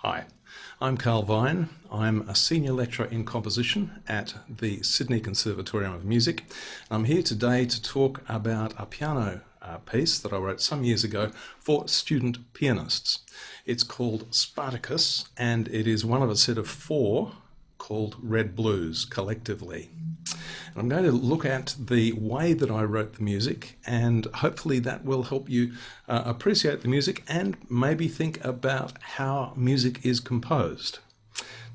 Hi, I'm Carl Vine. I'm a senior lecturer in composition at the Sydney Conservatorium of Music. I'm here today to talk about a piano piece that I wrote some years ago for student pianists. It's called Spartacus, and it is one of a set of four called Red Blues collectively. And I'm going to look at the way that I wrote the music, and hopefully that will help you appreciate the music and maybe think about how music is composed.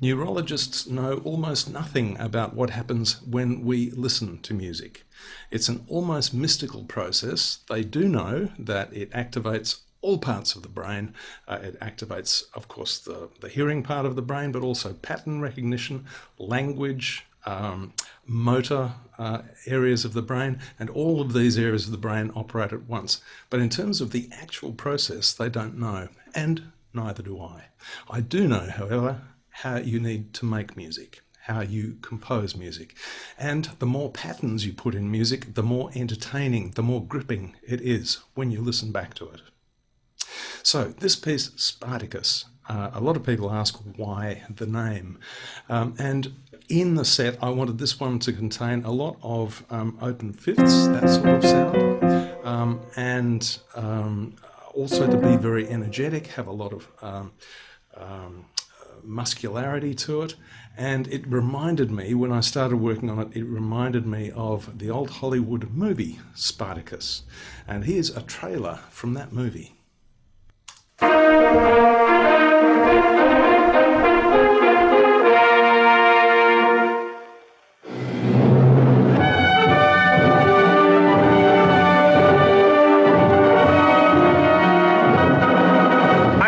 Neurologists know almost nothing about what happens when we listen to music. It's an almost mystical process. They do know that it activates all parts of the brain. It activates, of course, the hearing part of the brain, but also pattern recognition, language, motor areas of the brain, and all of these areas of the brain operate at once. But in terms of the actual process, they don't know, and neither do I. I do know, however, how you need to make music, how you compose music. And the more patterns you put in music, the more entertaining, the more gripping it is when you listen back to it. So this piece, Spartacus, a lot of people ask why the name. And in the set, I wanted this one to contain a lot of open fifths, that sort of sound, and also to be very energetic, have a lot of muscularity to it. And it reminded me, when I started working on it, it reminded me of the old Hollywood movie, Spartacus. And here's a trailer from that movie.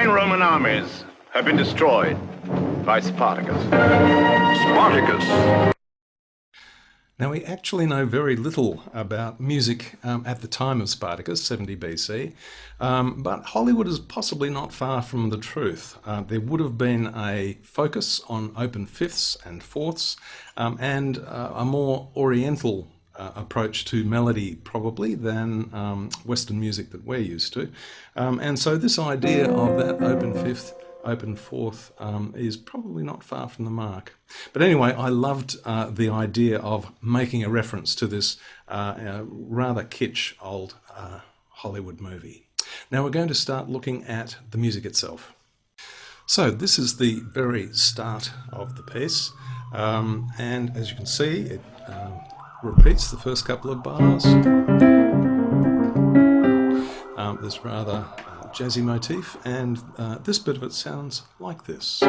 Roman armies have been destroyed by Spartacus. Spartacus! Now, we actually know very little about music at the time of Spartacus, 70 BC, but Hollywood is possibly not far from the truth. There would have been a focus on open fifths and fourths and a more oriental approach to melody probably than Western music that we're used to. And so this idea of that open fifth, open fourth is probably not far from the mark. But anyway, I loved the idea of making a reference to this rather kitsch old Hollywood movie. Now we're going to start looking at the music itself. So this is the very start of the piece, and as you can see, it repeats the first couple of bars. This rather jazzy motif, and this bit of it sounds like this.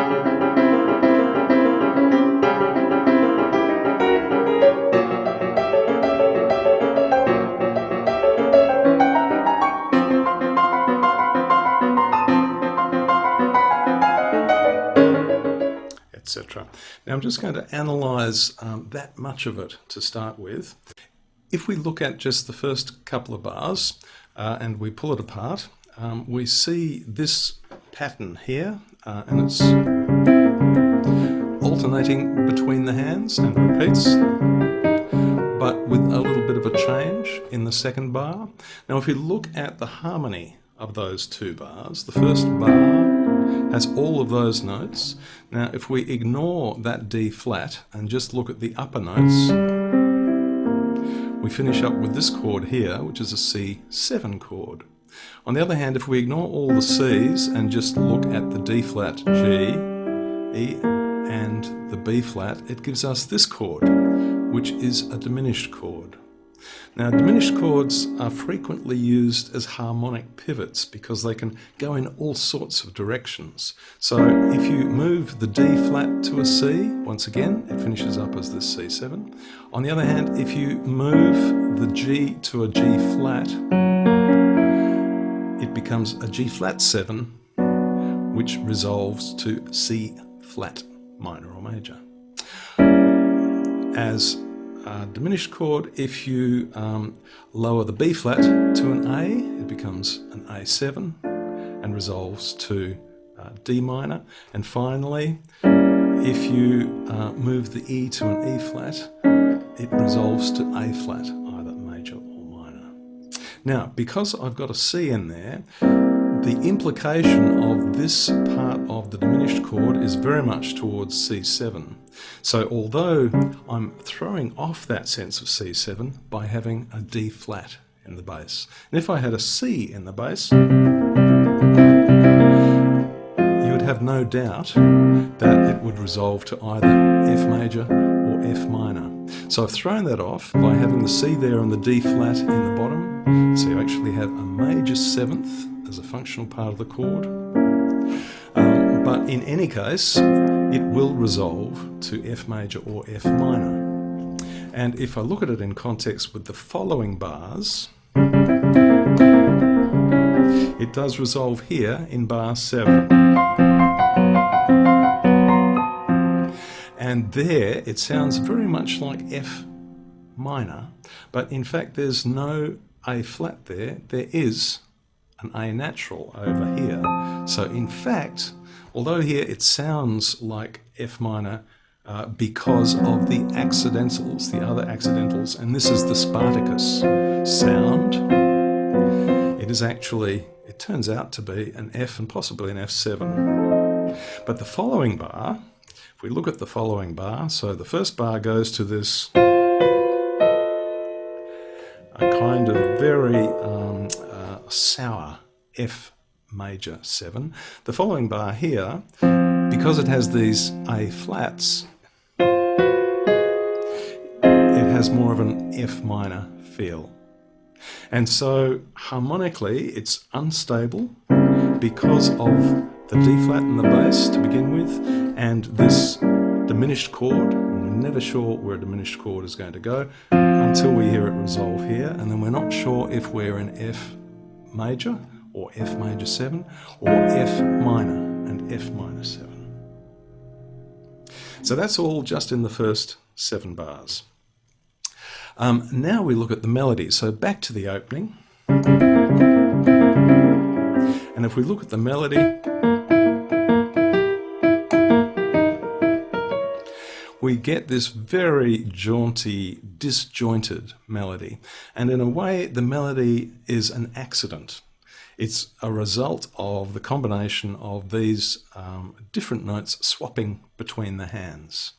Etc. Now I'm just going to analyse that much of it to start with. If we look at just the first couple of bars and we pull it apart, we see this pattern here, and it's alternating between the hands and repeats, but with a little bit of a change in the second bar. Now if you look at the harmony of those two bars, the first bar has all of those notes. Now if we ignore that D flat and just look at the upper notes, we finish up with this chord here, which is a C7 chord. On the other hand, if we ignore all the C's and just look at the D flat, G, E and the B flat, it gives us this chord, which is a diminished chord. Now, diminished chords are frequently used as harmonic pivots because they can go in all sorts of directions. So if you move the D flat to a C, once again, it finishes up as this C7. On the other hand, if you move the G to a G flat, it becomes a G flat 7, which resolves to C flat minor or major. As a diminished chord, if you lower the B flat to an A, it becomes an A7 and resolves to D minor. And finally, if you move the E to an E flat, it resolves to A flat, either major or minor. Now, because I've got a C in there, the implication of this part of the diminished chord is very much towards C7. So although I'm throwing off that sense of C7 by having a D flat in the bass. And if I had a C in the bass, you would have no doubt that it would resolve to either F major or F minor. So I've thrown that off by having the C there and the D flat in the bottom. So you actually have a major seventh as a functional part of the chord. But in any case, it will resolve to F major or F minor. And if I look at it in context with the following bars, it does resolve here in bar 7. And there it sounds very much like F minor, but in fact there's no A flat there. There is an A natural over here. So in fact, although here it sounds like F minor because of the accidentals, the other accidentals, and this is the Spartacus sound, it is actually, it turns out to be an F and possibly an F7. But the following bar, if we look at the following bar, so the first bar goes to this a kind of very sour F major 7. The following bar here, because it has these A flats, it has more of an F minor feel. And so harmonically it's unstable because of the D flat in the bass to begin with, and this diminished chord. We're never sure where a diminished chord is going to go until we hear it resolve here, and then we're not sure if we're in F major or F major 7 or F minor and F minor 7. So that's all just in the first 7 bars. Now we look at the melody. So back to the opening. And if we look at the melody, we get this very jaunty, disjointed melody. And in a way, the melody is an accident. It's a result of the combination of these different notes swapping between the hands.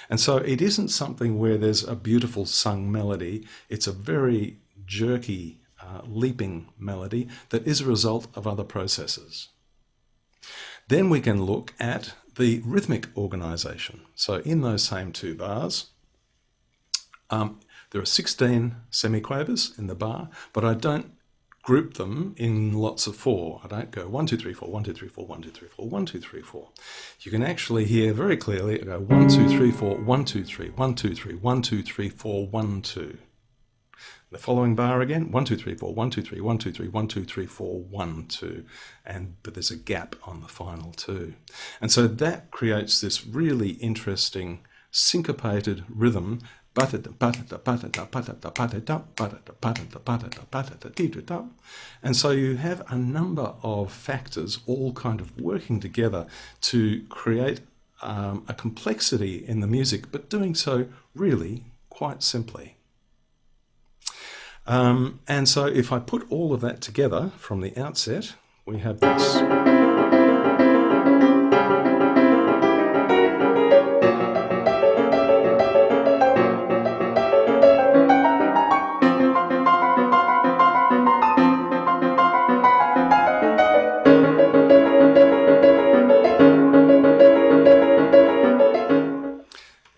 And so it isn't something where there's a beautiful sung melody. It's a very jerky, leaping melody that is a result of other processes. Then we can look at the rhythmic organisation. So in those same 2 bars, there are 16 semiquavers in the bar, but I don't group them in lots of 4. I don't go 1, 2, 3, 4, 1, 2, 3, 4, 1, 2, 3, 4, 1, 2, 3, 4. You can actually hear very clearly, I go 1, 2, 3, 4, 1, 2, 3, 1, 2, 3, 1, 2, 3, 4, 1, 2. The following bar again, 1, 2, 3, 4, 1, 2, 3, 1, 2, 3, 1, 2, 3, 4, 1, 2. But there's a gap on the final 2. And so that creates this really interesting syncopated rhythm. And so you have a number of factors all kind of working together to create a complexity in the music, but doing so really quite simply. And so if I put all of that together from the outset, we have this.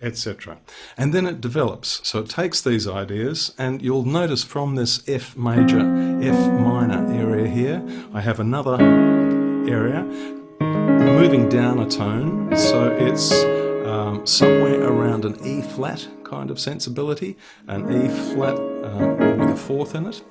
Etc. And then it develops. So it takes these ideas, and you'll notice from this F major, F minor area here, I have another area moving down a tone. So it's somewhere around an E flat kind of sensibility, an E flat with a 4th in it.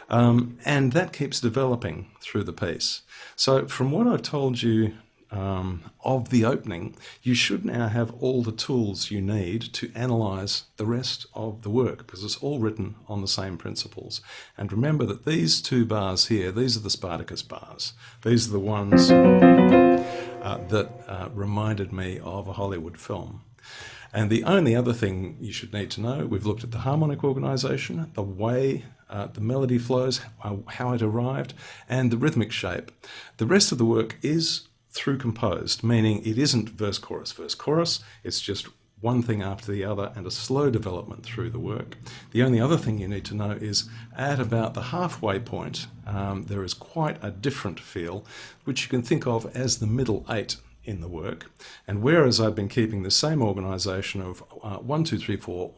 And that keeps developing through the piece. So from what I've told you of the opening, you should now have all the tools you need to analyse the rest of the work, because it's all written on the same principles. And remember that these 2 bars here, these are the Spartacus bars. These are the ones that reminded me of a Hollywood film. And the only other thing you should need to know, we've looked at the harmonic organisation, the way the melody flows, how it arrived, and the rhythmic shape. The rest of the work is through composed, meaning it isn't verse, chorus. It's just one thing after the other and a slow development through the work. The only other thing you need to know is at about the halfway point, there is quite a different feel, which you can think of as the middle eight in the work. And whereas I've been keeping the same organisation of 1, 2, 3, 4,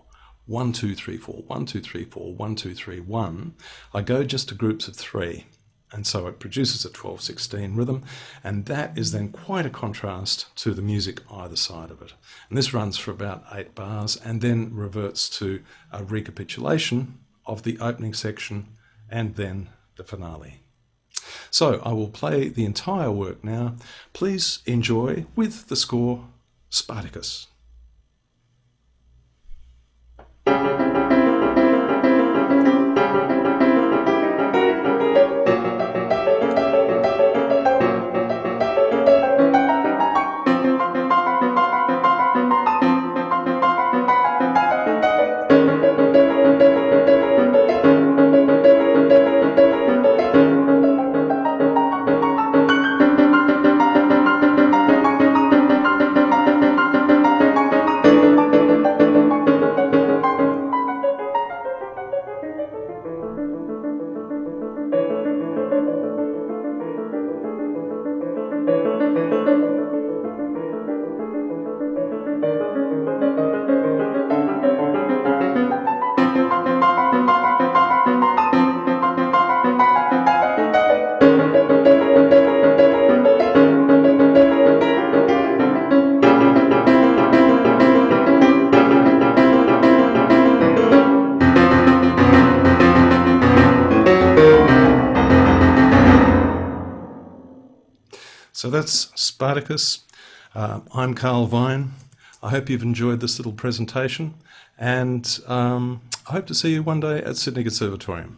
1, 2, 3, 4, 1, 2, 3, 4, 1, 2, 3, 1, I go just to groups of 3. And so it produces a 12/16 rhythm, and that is then quite a contrast to the music either side of it. And this runs for about 8 bars and then reverts to a recapitulation of the opening section and then the finale. So I will play the entire work now. Please enjoy with the score Spartacus. So that's Spartacus. I'm Carl Vine. I hope you've enjoyed this little presentation, and I hope to see you one day at Sydney Conservatorium.